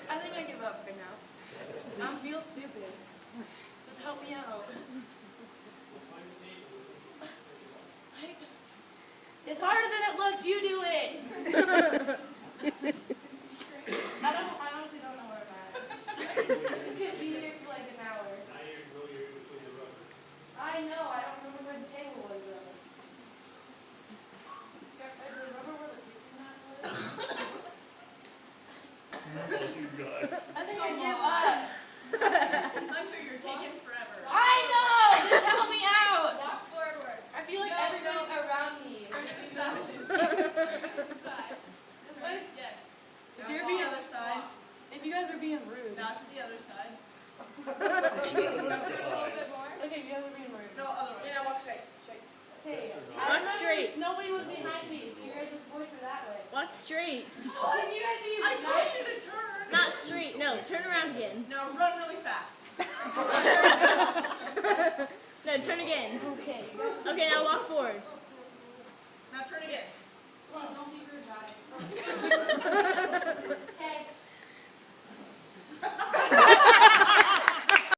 I think I give up right now. I feel stupid. Just help me out. It's harder than it looks. You do it. I honestly don't know where I'm at. It's gonna be here for like an hour. I know. I don't remember where the table was though. Guys, remember where the kitchen mat was? Oh, you God. I think I give up. Hunter, you're taking forever. I know. Just help me out. Walk forward. I feel like everybody's around me. Turn to the side. Turn to the side. This way? Yes. If Now you're to being the other side. If you guys are being rude. Now to the other side. A little bit more. Okay, you guys are being rude. No, other way. Yeah, walk straight. Straight. Okay. Walk straight. Nobody was behind me, so you guys just voice are that way. Walk straight. Like you guys be I told you to turn. Not straight. No, turn around again. Now run really fast. No, turn again. Okay. Okay, now walk forward. Now turn again. Don't be rude, guys. Okay.